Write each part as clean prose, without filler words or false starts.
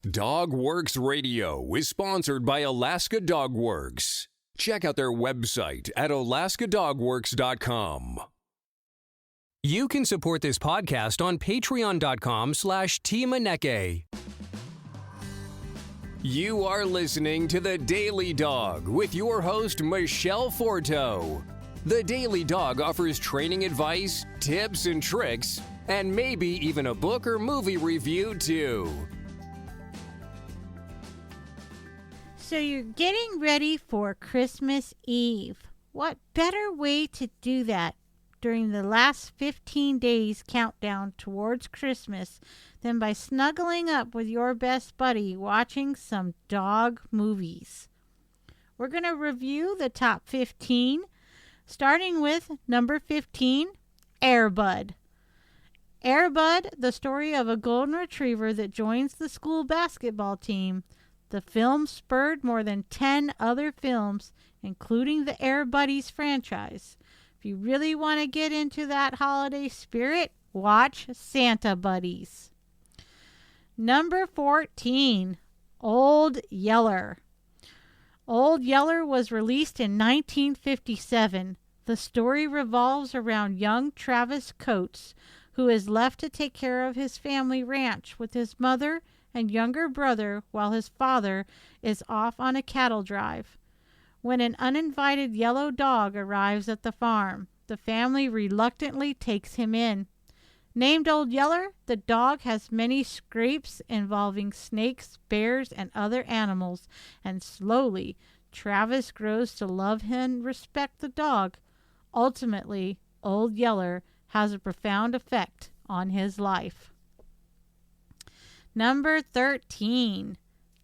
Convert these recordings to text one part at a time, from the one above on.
Dogworks Radio is sponsored by Alaska Dogworks. Check out their website at alaskadogworks.com. You can support this podcast on patreon.com/Teamaneke. You are listening to The Daily Dog with your host, Michele Forto. The Daily Dog offers training advice, tips and tricks, and maybe even a book or movie review too. So you're getting ready for Christmas Eve. What better way to do that during the last 15 days countdown towards Christmas than by snuggling up with your best buddy watching some dog movies? We're going to review the top 15, starting with number 15, Air Bud. Air Bud, the story of a golden retriever that joins the school basketball team. The film spurred more than 10 other films, including the Air Buddies franchise. If you really want to get into that holiday spirit, watch Santa Buddies. Number 14, Old Yeller. Old Yeller was released in 1957. The story revolves around young Travis Coates, who is left to take care of his family ranch with his mother and younger brother while his father is off on a cattle drive. When an uninvited yellow dog arrives at the farm, the family reluctantly takes him in. Named Old Yeller, the dog has many scrapes involving snakes, bears, and other animals, and slowly Travis grows to love and respect the dog. Ultimately, Old Yeller has a profound effect on his life. Number 13,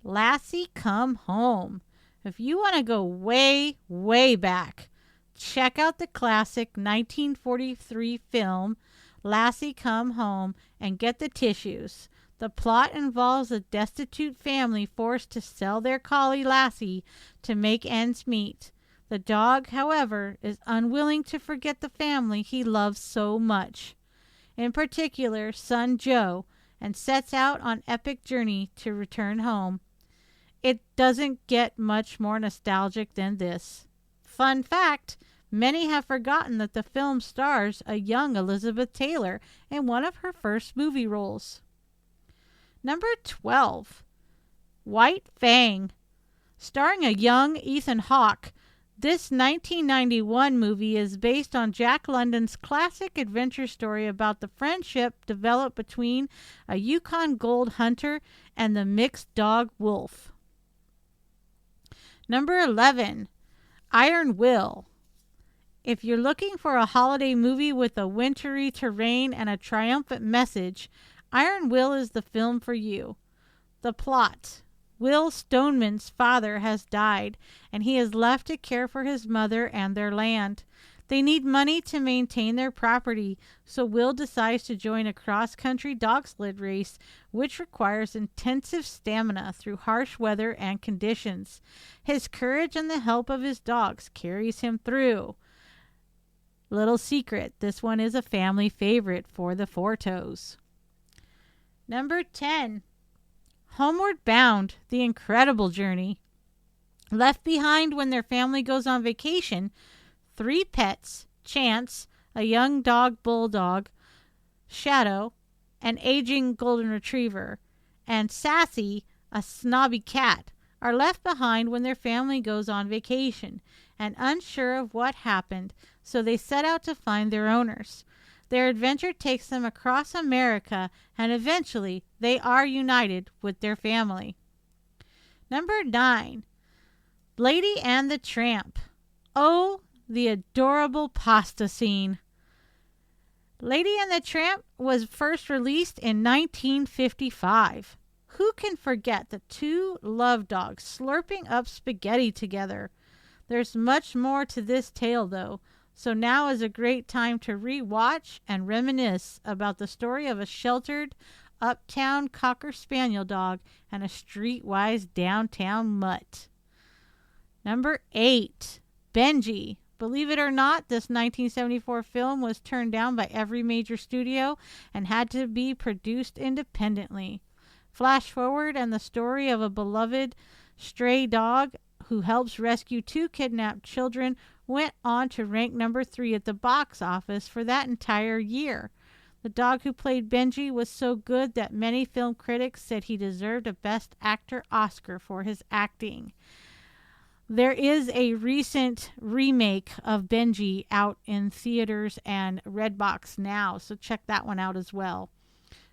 Lassie Come Home. If you want to go way, way back, check out the classic 1943 film, Lassie Come Home, and get the tissues. The plot involves a destitute family forced to sell their collie Lassie to make ends meet. The dog, however, is unwilling to forget the family he loves so much, in particular son Joe, and sets out on epic journey to return home. It doesn't get much more nostalgic than this. Fun fact, many have forgotten that the film stars a young Elizabeth Taylor in one of her first movie roles. Number 12, White Fang. Starring a young Ethan Hawke, this 1991 movie is based on Jack London's classic adventure story about the friendship developed between a Yukon gold hunter and the mixed dog Wolf. Number 11, Iron Will. If you're looking for a holiday movie with a wintry terrain and a triumphant message, Iron Will is the film for you. The plot: Will Stoneman's father has died, and he is left to care for his mother and their land. They need money to maintain their property, so Will decides to join a cross-country dog sled race, which requires intensive stamina through harsh weather and conditions. His courage and the help of his dogs carries him through. Little secret, this one is a family favorite for the Fortos. Number 10, Homeward Bound, The Incredible Journey. Left behind when their family goes on vacation, 3 pets, Chance, a young dog bulldog, Shadow, an aging golden retriever, and Sassy, a snobby cat, are left behind when their family goes on vacation and unsure of what happened, so they set out to find their owners. Their adventure takes them across America, and eventually they are united with their family. Number 9, Lady and the Tramp. Oh, the adorable pasta scene. Lady and the Tramp was first released in 1955. Who can forget the 2 love dogs slurping up spaghetti together? There's much more to this tale, though, so now is a great time to re-watch and reminisce about the story of a sheltered, uptown Cocker Spaniel dog and a streetwise downtown mutt. Number 8, Benji. Believe it or not, this 1974 film was turned down by every major studio and had to be produced independently. Flash forward, and the story of a beloved stray dog who helps rescue 2 kidnapped children went on to rank number 3 at the box office for that entire year. The dog who played Benji was so good that many film critics said he deserved a Best Actor Oscar for his acting. There is a recent remake of Benji out in theaters and Redbox now, so check that one out as well.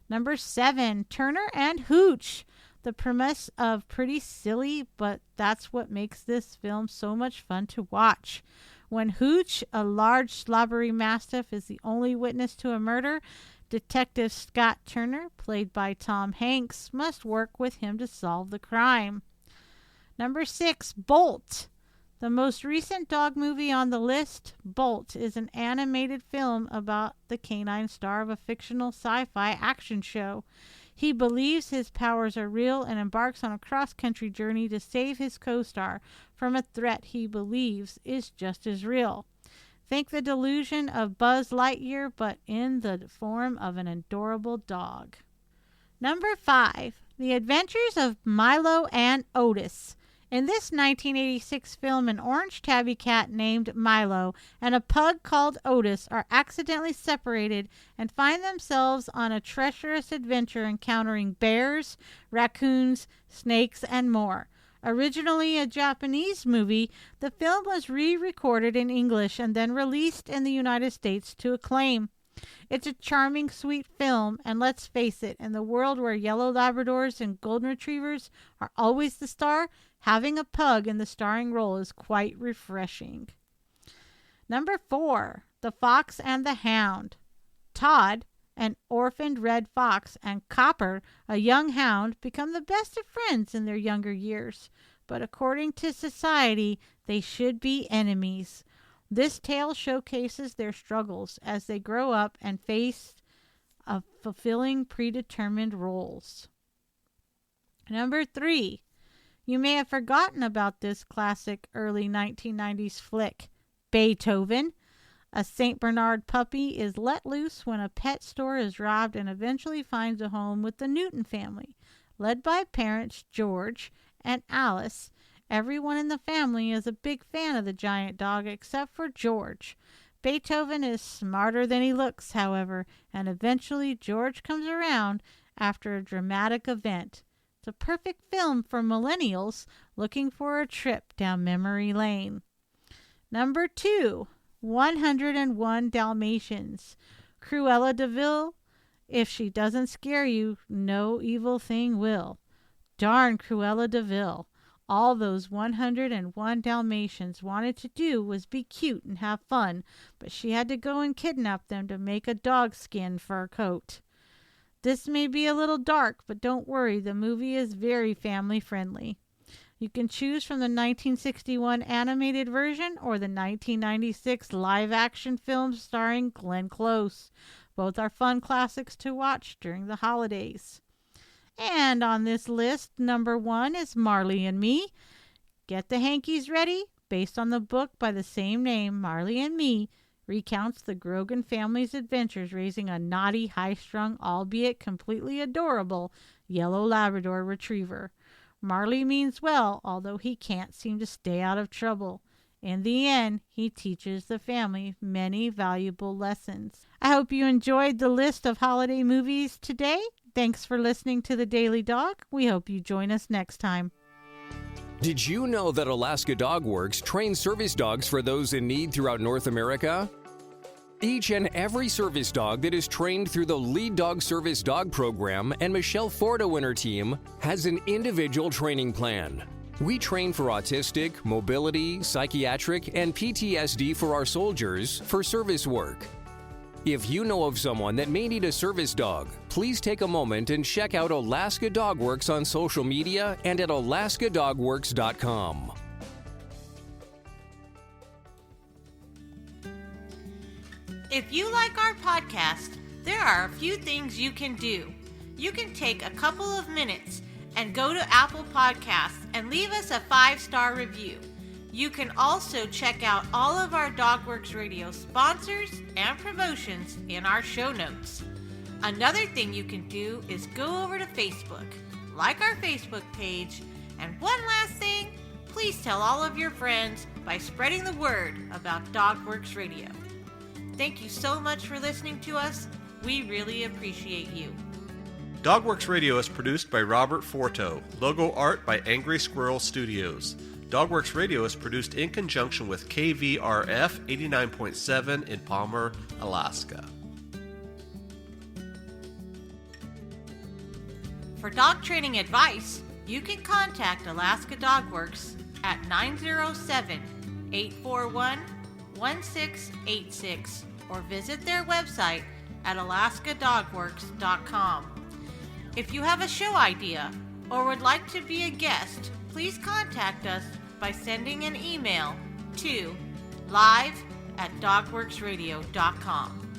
Number 7, Turner and Hooch. The premise of pretty silly, but that's what makes this film so much fun to watch. When Hooch, a large slobbery mastiff, is the only witness to a murder, Detective Scott Turner, played by Tom Hanks, must work with him to solve the crime. Number 6, Bolt. The most recent dog movie on the list, Bolt, is an animated film about the canine star of a fictional sci-fi action show. He believes his powers are real and embarks on a cross-country journey to save his co-star from a threat he believes is just as real. Think the delusion of Buzz Lightyear, but in the form of an adorable dog. Number 5, The Adventures of Milo and Otis. In this 1986 film, an orange tabby cat named Milo and a pug called Otis are accidentally separated and find themselves on a treacherous adventure encountering bears, raccoons, snakes, and more. Originally a Japanese movie, the film was re-recorded in English and then released in the United States to acclaim. It's a charming, sweet film, and let's face it, in the world where yellow Labradors and golden retrievers are always the star, having a pug in the starring role is quite refreshing. Number 4, The Fox and the Hound. Todd, an orphaned red fox, and Copper, a young hound, become the best of friends in their younger years. But according to society, they should be enemies. This tale showcases their struggles as they grow up and face fulfilling predetermined roles. Number 3. You may have forgotten about this classic early 1990s flick, Beethoven. A St. Bernard puppy is let loose when a pet store is robbed and eventually finds a home with the Newton family. Led by parents George and Alice, everyone in the family is a big fan of the giant dog except for George. Beethoven is smarter than he looks, however, and eventually George comes around after a dramatic event. It's a perfect film for millennials looking for a trip down memory lane. Number 2, 101 Dalmatians. Cruella de Vil. If she doesn't scare you, no evil thing will. Darn Cruella de Vil. All those 101 Dalmatians wanted to do was be cute and have fun, but she had to go and kidnap them to make a dogskin fur coat. This may be a little dark, but don't worry, the movie is very family friendly. You can choose from the 1961 animated version or the 1996 live-action film starring Glenn Close. Both are fun classics to watch during the holidays. And on this list, number 1 is Marley and Me. Get the hankies ready. Based on the book by the same name, Marley and Me recounts the Grogan family's adventures raising a naughty, high-strung, albeit completely adorable, yellow Labrador retriever. Marley means well, although he can't seem to stay out of trouble. In the end, he teaches the family many valuable lessons. I hope you enjoyed the list of holiday movies today. Thanks for listening to The Daily Dog. We hope you join us next time. Did you know that Alaska Dog Works trains service dogs for those in need throughout North America? Each and every service dog that is trained through the Lead Dog Service Dog Program and Michele Forto and her team has an individual training plan. We train for autistic, mobility, psychiatric, and PTSD for our soldiers for service work. If you know of someone that may need a service dog, please take a moment and check out Alaska Dog Works on social media and at alaskadogworks.com. If you like our podcast, there are a few things you can do. You can take a couple of minutes and go to Apple Podcasts and leave us a 5-star review. You can also check out all of our DogWorks Radio sponsors and promotions in our show notes. Another thing you can do is go over to Facebook. like our Facebook page, and one last thing, please tell all of your friends by spreading the word about DogWorks Radio. Thank you so much for listening to us. We really appreciate you. DogWorks Radio is produced by Robert Forto. Logo art by Angry Squirrel Studios. DogWorks Radio is produced in conjunction with KVRF 89.7 in Palmer, Alaska. For dog training advice, you can contact Alaska DogWorks at 907-841-1686 or visit their website at alaskadogworks.com. If you have a show idea or would like to be a guest, please contact us by sending an email to live@dogworksradio.com.